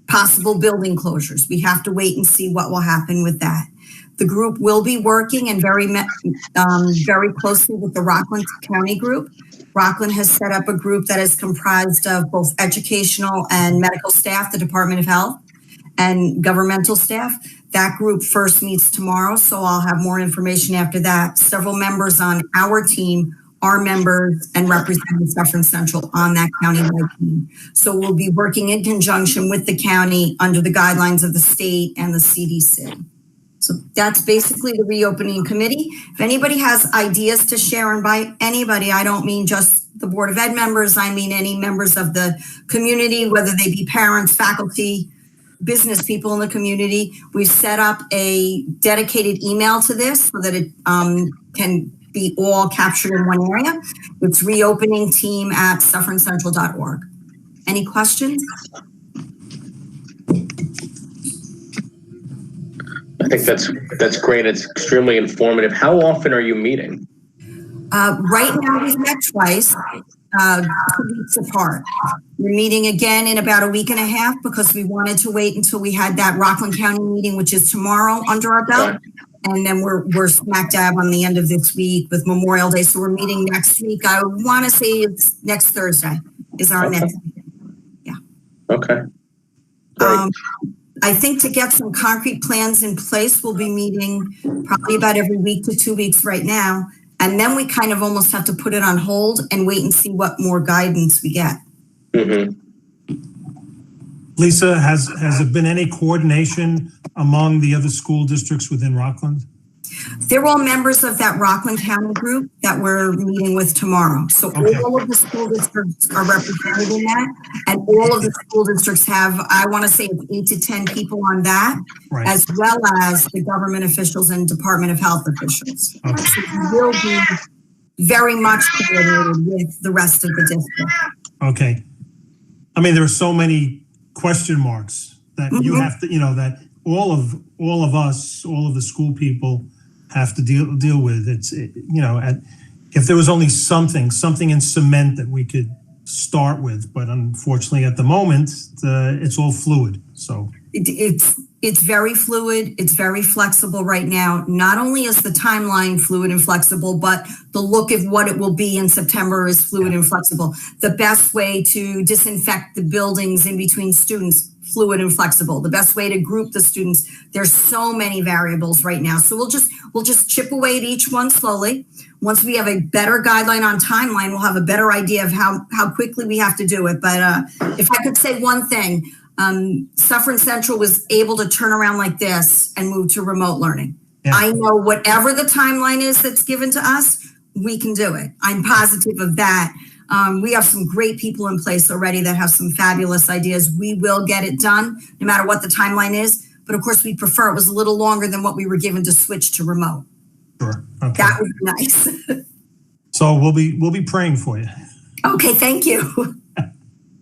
possible building closures. We have to wait and see what will happen with that. The group will be working and very closely with the Rockland County group. Rockland has set up a group that is comprised of both educational and medical staff, the Department of Health, and governmental staff. That group first meets tomorrow, so I'll have more information after that. Several members on our team are members and representing Suffern Central on that county-wide team. So we'll be working in conjunction with the county under the guidelines of the state and the CDC. So that's basically the reopening committee. If anybody has ideas to share, and by anybody, I don't mean just the Board of Ed members, I mean any members of the community, whether they be parents, faculty, business people in the community. We've set up a dedicated email to this so that it can be all captured in one area. It's reopeningteam@sufferncentral.org. Any questions? I think that's great. It's extremely informative. How often are you meeting? Right now, we've met twice, 2 weeks apart. We're meeting again in about a week and a half because we wanted to wait until we had that Rockland County meeting, which is tomorrow, under our belt. Okay. And then we're smack dab on the end of this week with Memorial Day. So we're meeting next week. I want to say it's next Thursday is our next meeting. Yeah. Okay. Great. I think to get some concrete plans in place, we'll be meeting probably about every week to 2 weeks right now. And then we kind of almost have to put it on hold and wait and see what more guidance we get. Mm-hmm. Lisa, has there been any coordination among the other school districts within Rockland? They're all members of that Rockland County group that we're meeting with tomorrow. So all of the school districts are represented in that. And all of the school districts have, I want to say 8 to 10 people on that, Right. as well as the government officials and Department of Health officials. Okay. So we will be very much coordinated with the rest of the district. Okay. I mean, there are so many question marks that you have to, that all of us, all of the school people have to deal with. If there was only something in cement that we could start with, but unfortunately at the moment, it's all fluid. So it's very fluid. It's very flexible right now. Not only is the timeline fluid and flexible, but the look of what it will be in September is fluid and flexible. The best way to disinfect the buildings in between students, fluid and flexible. The best way to group the students. There's so many variables right now. So we'll just chip away at each one slowly. Once we have a better guideline on timeline, we'll have a better idea of how quickly we have to do it. But if I could say one thing, Suffern Central was able to turn around like this and move to remote learning. Yeah. I know whatever the timeline is that's given to us, we can do it. I'm positive of that. We have some great people in place already that have some fabulous ideas. We will get it done no matter what the timeline is. But of course, we prefer it was a little longer than what we were given to switch to remote. Sure. Okay. That would be nice. So we'll be praying for you. Okay, thank you.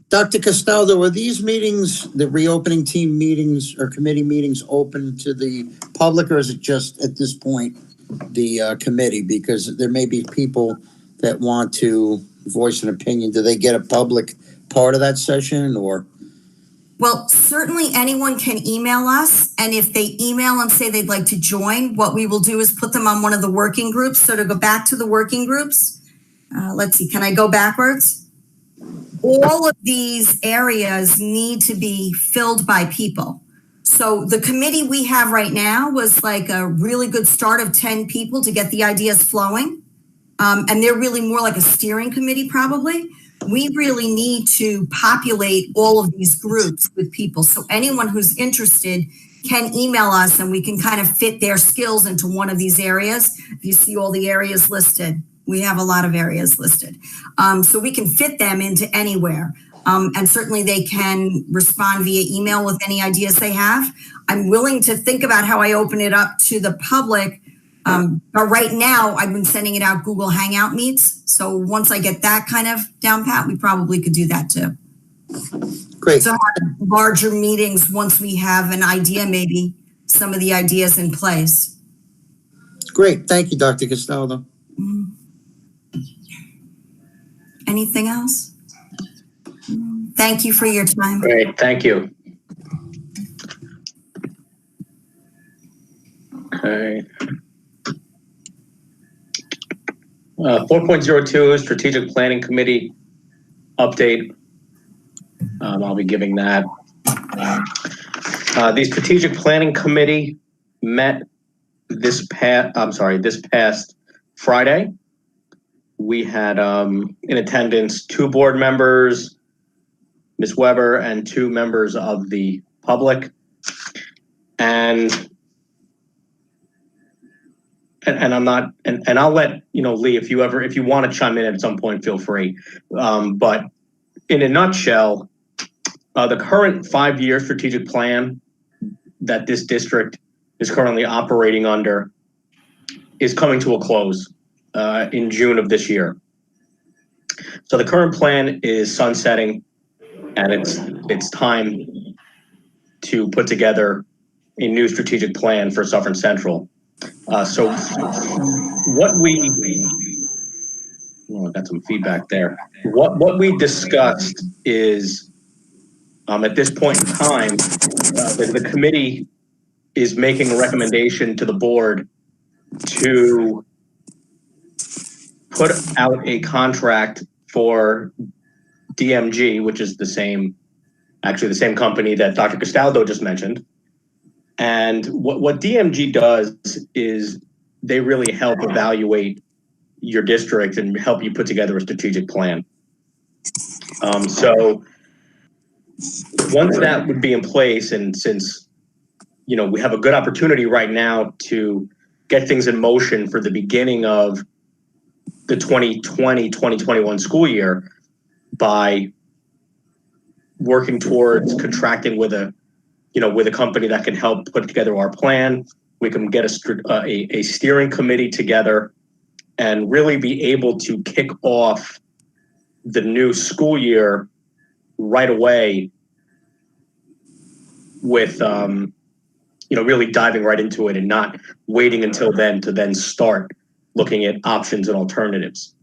Dr. Castaldo, are these meetings, the reopening team meetings or committee meetings, open to the public, or is it just at this point the committee? Because there may be people that want to voice an opinion. Do they get a public part of that session, or? Well, certainly anyone can email us. And if they email and say they'd like to join, what we will do is put them on one of the working groups. So to go back to the working groups, let's see, can I go backwards? All of these areas need to be filled by people. So the committee we have right now was like a really good start of 10 people to get the ideas flowing. And they're really more like a steering committee probably. We really need to populate all of these groups with people. So anyone who's interested can email us and we can kind of fit their skills into one of these areas. If you see all the areas listed, we have a lot of areas listed. So we can fit them into anywhere. And certainly they can respond via email with any ideas they have. I'm willing to think about how I open it up to the public. But right now I've been sending it out Google Hangout meets. So once I get that kind of down pat, we probably could do that too. Great. So larger meetings once we have an idea, maybe some of the ideas in place. Great. Thank you, Dr. Castaldo. Anything else? Thank you for your time. Great. Thank you. Okay. 4.02 Strategic Planning Committee update. I'll be giving that. The Strategic Planning Committee met this past Friday. We had in attendance 2 board members, Ms. Weber, and 2 members of the public. And I'm not, and I'll let Lee, if you want to chime in at some point, feel free. But in a nutshell, the current 5-year strategic plan that this district is currently operating under is coming to a close in June of this year. So the current plan is sunsetting, and it's time to put together a new strategic plan for Suffern Central. So what I got some feedback there. What we discussed is at this point in time, the committee is making a recommendation to the board to put out a contract for DMG, which is the same company that Dr. Castaldo just mentioned. And what DMG does is they really help evaluate your district and help you put together a strategic plan. So once that would be in place, and since we have a good opportunity right now to get things in motion for the beginning of the 2020-2021 school year by working towards contracting with a company that can help put together our plan. We can get a steering committee together and really be able to kick off the new school year right away with really diving right into it and not waiting until then to then start looking at options and alternatives.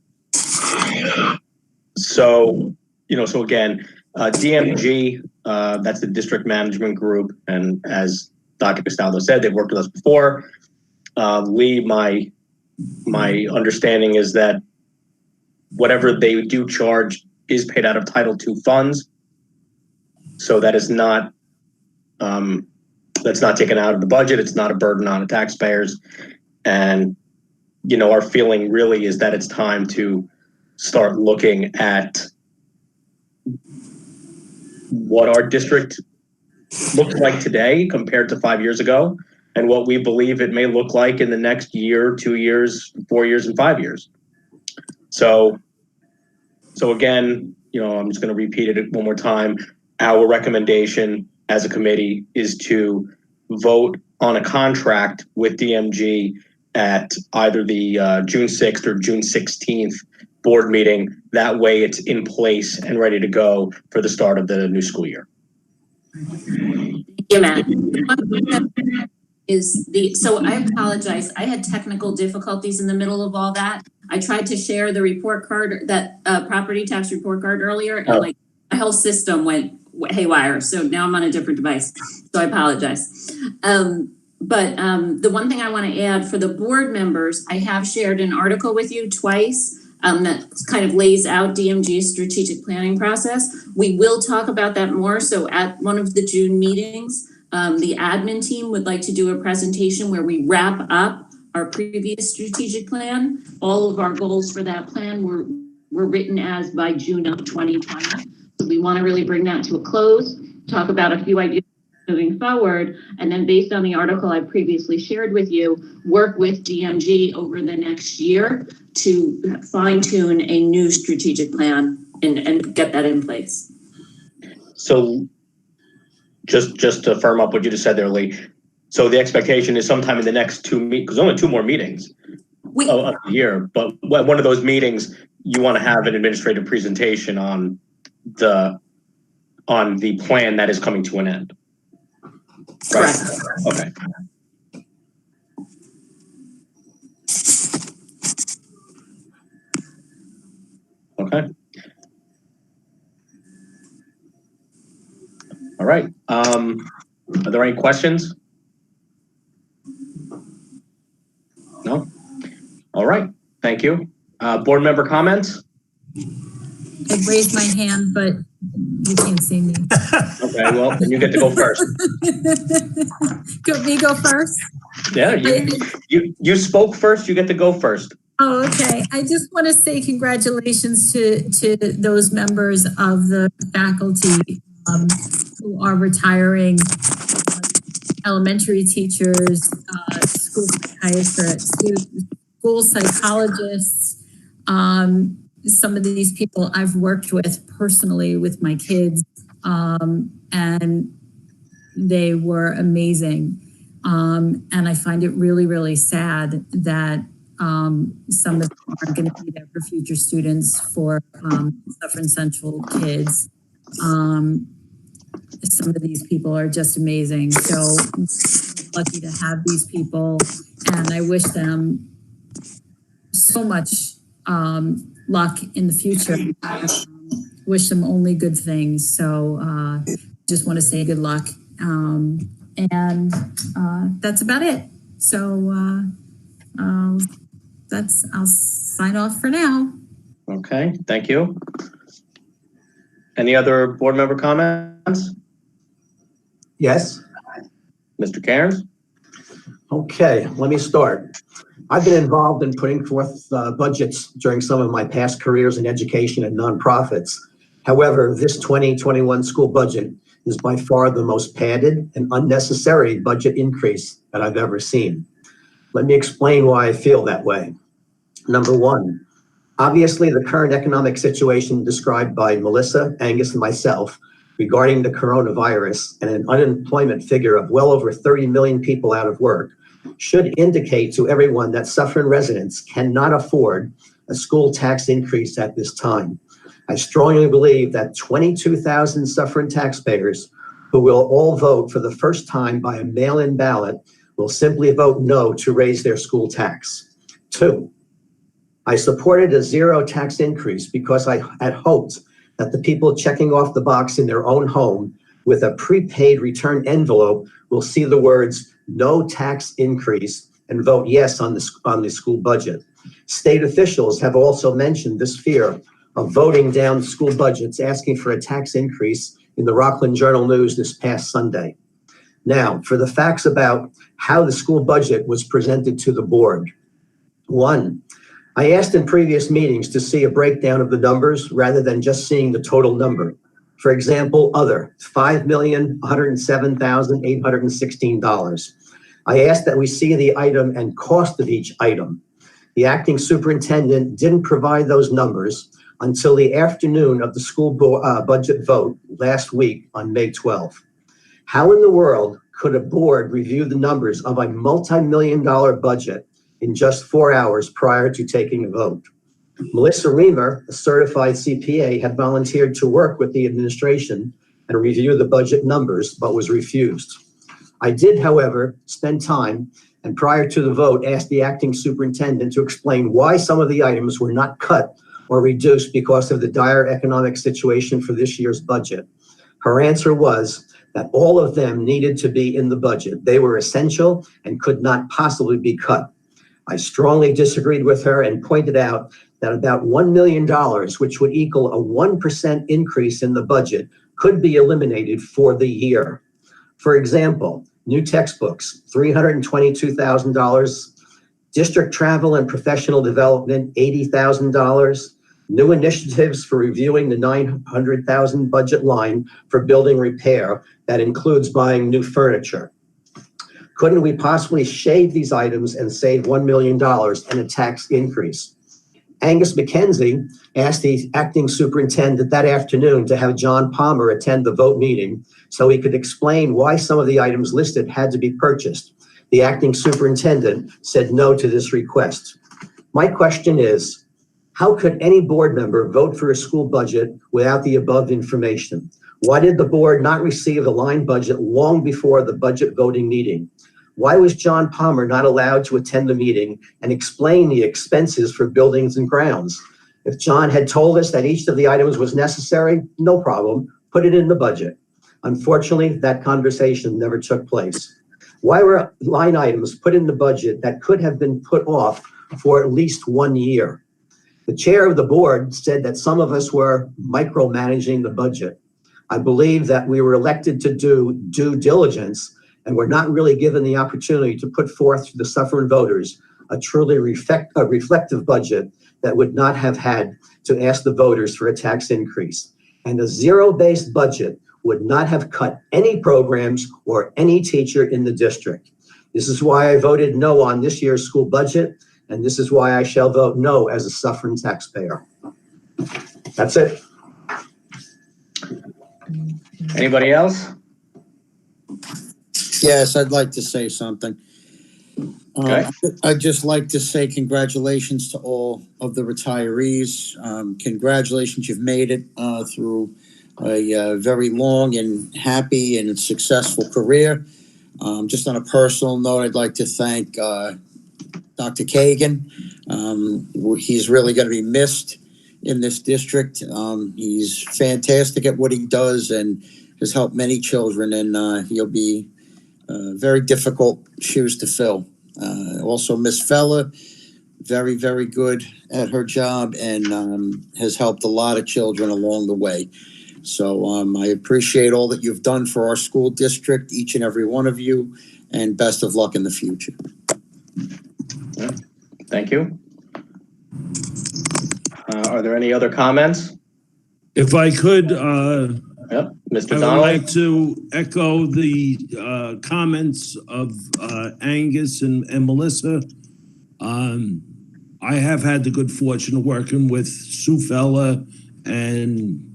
So again, DMG, that's the district management group, and as Dr. Castaldo said, they've worked with us before. Lee, my understanding is that whatever they do charge is paid out of Title II funds, so that is not that's not taken out of the budget. It's not a burden on the taxpayers, and our feeling really is that it's time to start looking at what our district looks like today compared to 5 years ago, and what we believe it may look like in the next year, 2 years, 4 years, and 5 years. So again, I'm just going to repeat it one more time. Our recommendation as a committee is to vote on a contract with DMG at either the June 6th or June 16th board meeting. That way it's in place and ready to go for the start of the new school year. Yeah, Matt. So I apologize. I had technical difficulties in the middle of all that. I tried to share the report card, that property tax report card earlier, and my whole system went haywire. So now I'm on a different device. So I apologize. But the one thing I want to add for the board members, I have shared an article with you twice that kind of lays out DMG's strategic planning process. We will talk about that more. So at one of the June meetings, the admin team would like to do a presentation where we wrap up our previous strategic plan. All of our goals for that plan were written as by June of 2020. So we want to really bring that to a close, talk about a few ideas moving forward, and then based on the article I previously shared with you, work with DMG over the next year to fine tune a new strategic plan and get that in place. So just to firm up what you just said there, Lee. So the expectation is sometime in the next 2 meetings, because only 2 more meetings a year, but one of those meetings, you want to have an administrative presentation on the plan that is coming to an end. Right. Okay. Okay. All right. Are there any questions? No? All right. Thank you. Board member comments? I raised my hand, but you can't see me. Okay, well, then you get to go first. Me go first? Yeah, you spoke first. You get to go first. Oh, okay. I just want to say congratulations to those members of the faculty who are retiring, elementary teachers, school psychiatrists, school psychologists. Some of these people I've worked with personally with my kids. and they were amazing. And I find it really, really sad that some of them aren't going to be there for future students for Suffern Central kids. Some of these people are just amazing. So I'm lucky to have these people, and I wish them so much luck in the future. Wish them only good things. So just want to say good luck. And that's about it. So I'll sign off for now. Okay, thank you. Any other board member comments? Yes. Mr. Cairns? Okay, let me start. I've been involved in putting forth budgets during some of my past careers in education and nonprofits. However, this 2021 school budget is by far the most padded and unnecessary budget increase that I've ever seen. Let me explain why I feel that way. Number one, obviously the current economic situation described by Melissa, Angus, and myself regarding the coronavirus and an unemployment figure of well over 30 million people out of work should indicate to everyone that Suffern residents cannot afford a school tax increase at this time. I strongly believe that 22,000 Suffern taxpayers who will all vote for the first time by a mail-in ballot will simply vote no to raise their school tax. Two, I supported a zero tax increase because I had hoped that the people checking off the box in their own home with a prepaid return envelope will see the words no tax increase and vote yes on the school budget. State officials have also mentioned this fear of voting down school budgets, asking for a tax increase in the Rockland Journal News this past Sunday. Now, for the facts about how the school budget was presented to the board. One, I asked in previous meetings to see a breakdown of the numbers rather than just seeing the total number. For example, other, $5,107,816. I asked that we see the item and cost of each item. The acting superintendent didn't provide those numbers until the afternoon of the school budget vote last week on May 12th. How in the world could a board review the numbers of a multi-million-dollar budget in just 4 hours prior to taking a vote? Melissa Reamer, a certified CPA, had volunteered to work with the administration and review the budget numbers, but was refused. I did, however, spend time and prior to the vote asked the acting superintendent to explain why some of the items were not cut or reduced because of the dire economic situation for this year's budget. Her answer was that all of them needed to be in the budget. They were essential and could not possibly be cut. I strongly disagreed with her and pointed out that about $1 million, which would equal a 1% increase in the budget, could be eliminated for the year. For example, new textbooks, $322,000, district travel and professional development, $80,000, new initiatives for reviewing the $900,000 budget line for building repair that includes buying new furniture. Couldn't we possibly shave these items and save $1 million in a tax increase? Angus McKenzie asked the acting superintendent that afternoon to have John Palmer attend the vote meeting so he could explain why some of the items listed had to be purchased. The acting superintendent said no to this request. My question is, how could any board member vote for a school budget without the above information? Why did the board not receive a line budget long before the budget voting meeting? Why was John Palmer not allowed to attend the meeting and explain the expenses for buildings and grounds? If John had told us that each of the items was necessary, no problem, put it in the budget. Unfortunately, that conversation never took place. Why were line items put in the budget that could have been put off for at least 1 year? The chair of the board said that some of us were micromanaging the budget. I believe that we were elected to do due diligence and were not really given the opportunity to put forth to the Suffern voters a truly reflective budget that would not have had to ask the voters for a tax increase. And a zero-based budget would not have cut any programs or any teacher in the district. This is why I voted no on this year's school budget, and this is why I shall vote no as a Suffern taxpayer. That's it. Anybody else? Yes, I'd like to say something. Okay. I'd just like to say congratulations to all of the retirees. Congratulations, you've made it through a very long and happy and successful career. Just on a personal note, I'd like to thank Dr. Kagan. He's really going to be missed in this district. He's fantastic at what he does and has helped many children, and he'll be very difficult shoes to fill. Also, Miss Fella, very, very good at her job and has helped a lot of children along the way. So I appreciate all that you've done for our school district, each and every one of you, and best of luck in the future. Thank you. Are there any other comments? If I could, Yep, Mr. I would Donnelly. like to echo the comments of Angus and Melissa. I have had the good fortune of working with Sue Fella and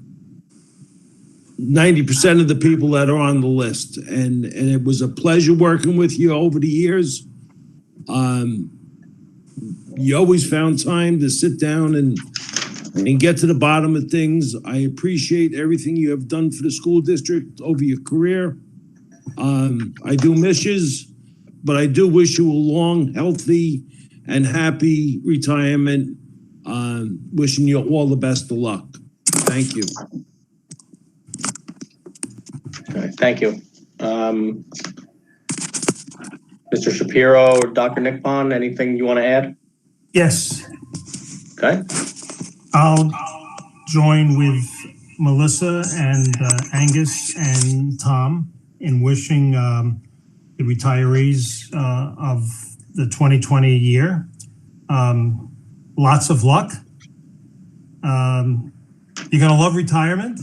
90% of the people that are on the list. And it was a pleasure working with you over the years. You always found time to sit down and get to the bottom of things. I appreciate everything you have done for the school district over your career. I do miss you, but I do wish you a long, healthy, and happy retirement. Wishing you all the best of luck. Thank you. All right, thank you. Mr. Shapiro or Dr. Nickbon, anything you want to add? Yes. Okay. I'll join with Melissa and Angus and Tom in wishing the retirees of the 2020 year lots of luck. You're going to love retirement.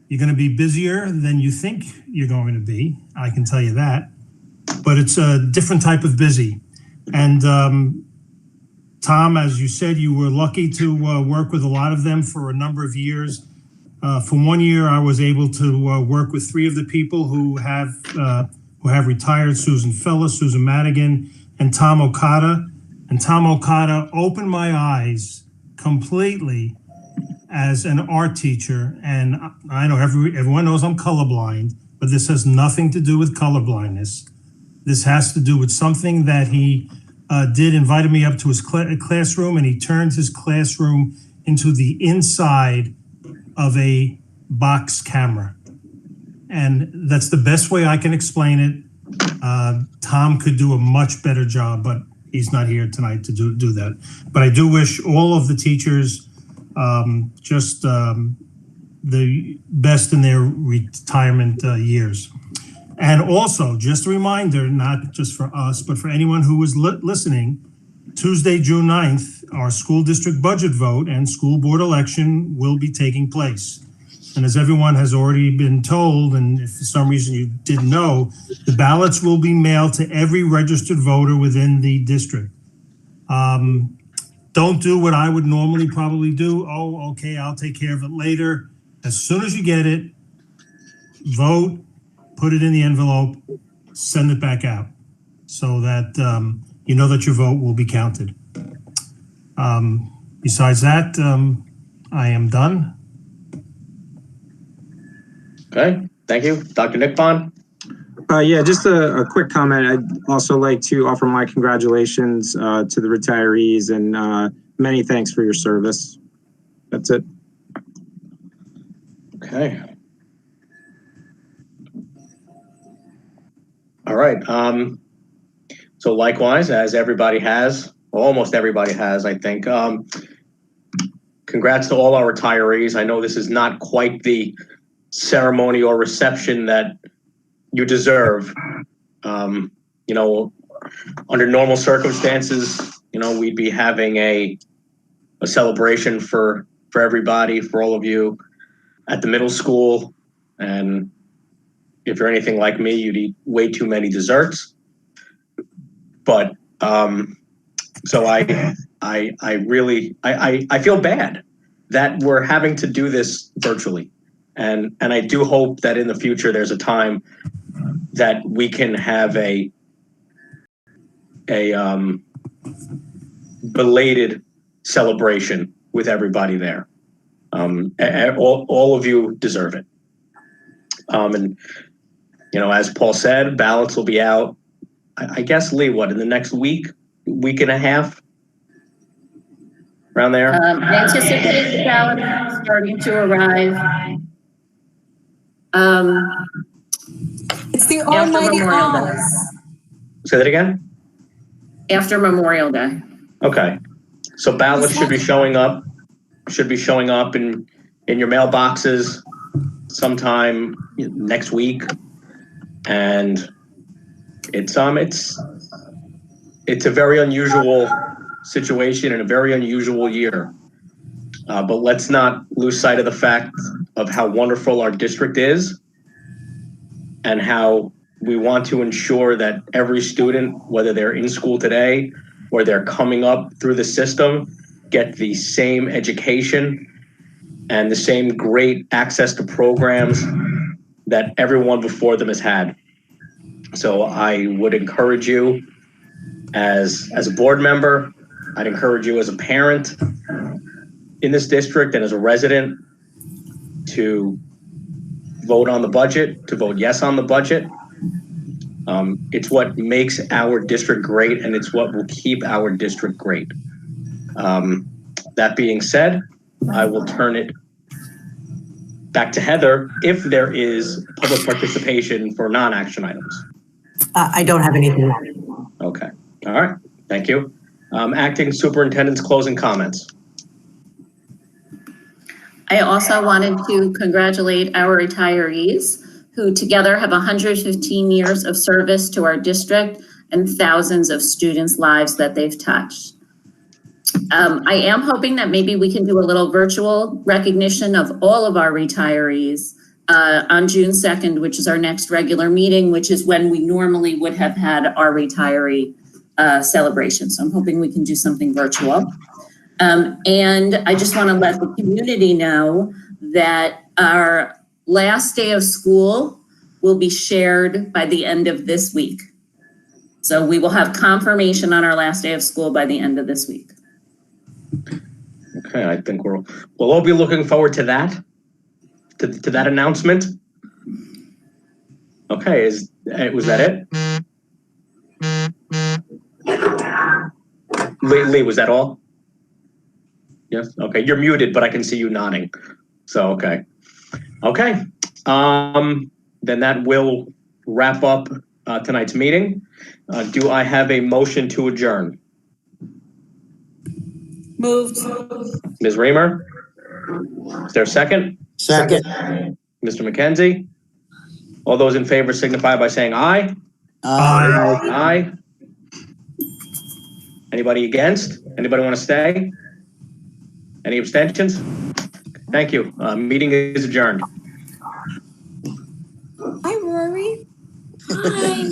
You're going to be busier than you think you're going to be. I can tell you that. But it's a different type of busy. And Tom, as you said, you were lucky to work with a lot of them for a number of years. For 1 year, I was able to work with 3 of the people who have retired: Susan Fella, Susan Madigan, and Tom Okada. And Tom Okada opened my eyes completely as an art teacher. And I know everyone knows I'm colorblind, but this has nothing to do with colorblindness. This has to do with something that he invited me up to his classroom, and he turned his classroom into the inside of a box camera. And that's the best way I can explain it. Tom could do a much better job, but he's not here tonight to do that. But I do wish all of the teachers the best in their retirement years. And also, just a reminder, not just for us, but for anyone who is listening, Tuesday, June 9th, our school district budget vote and school board election will be taking place. And as everyone has already been told, and if for some reason you didn't know, the ballots will be mailed to every registered voter within the district. Don't do what I would normally probably do. Oh, okay, I'll take care of it later. As soon as you get it, vote, put it in the envelope, send it back out so that you know that your vote will be counted. Besides that, I am done. Okay, thank you. Dr. Nickbon? Yeah, just a quick comment. I'd also like to offer my congratulations to the retirees and many thanks for your service. That's it. Okay. All right. So likewise, as everybody has, well, almost everybody has, I think. Congrats to all our retirees. I know this is not quite the ceremony or reception that you deserve. You know, under normal circumstances, you know, we'd be having a celebration for everybody, for all of you at the middle school. And if you're anything like me, you'd eat way too many desserts. But so I really feel bad that we're having to do this virtually. And I do hope that in the future there's a time that we can have a belated celebration with everybody there. All of you deserve it. And you know, as Paul said, ballots will be out, I guess, Lee, what, in the next week and a half? Around there? I anticipate the ballots starting to arrive. It's the After almighty Memorial Day. Oz. Say that again? After Memorial Day. Okay. So ballots should be showing up in your mailboxes sometime next week. And it's a very unusual situation and a very unusual year. But let's not lose sight of the fact of how wonderful our district is and how we want to ensure that every student, whether they're in school today or they're coming up through the system, get the same education and the same great access to programs that everyone before them has had. So I would encourage you as a board member, I'd encourage you as a parent in this district and as a resident to vote on the budget, to vote yes on the budget. It's what makes our district great, and it's what will keep our district great. That being said, I will turn it back to Heather if there is public participation for non-action items. I don't have anything. Okay. All right. Thank you. Acting Superintendent's closing comments. I also wanted to congratulate our retirees who together have 115 years of service to our district and thousands of students' lives that they've touched. I am hoping that maybe we can do a little virtual recognition of all of our retirees on June 2nd, which is our next regular meeting, which is when we normally would have had our retiree celebration. So I'm hoping we can do something virtual. And I just want to let the community know that our last day of school will be shared by the end of this week. So we will have confirmation on our last day of school by the end of this week. Okay, I think we'll all be looking forward to that, to that announcement. Okay, was that it? Lee, was that all? Yes. Okay, you're muted, but I can see you nodding. So okay. Then that will wrap up tonight's meeting. Do I have a motion to adjourn? Moved. Ms. Reamer? Is there a second? Second. Mr. McKenzie? All those in favor signify by saying aye. Aye. Anybody against? Anybody want to stay? Any abstentions? Thank you. Meeting is adjourned. Hi, Rory. Hi.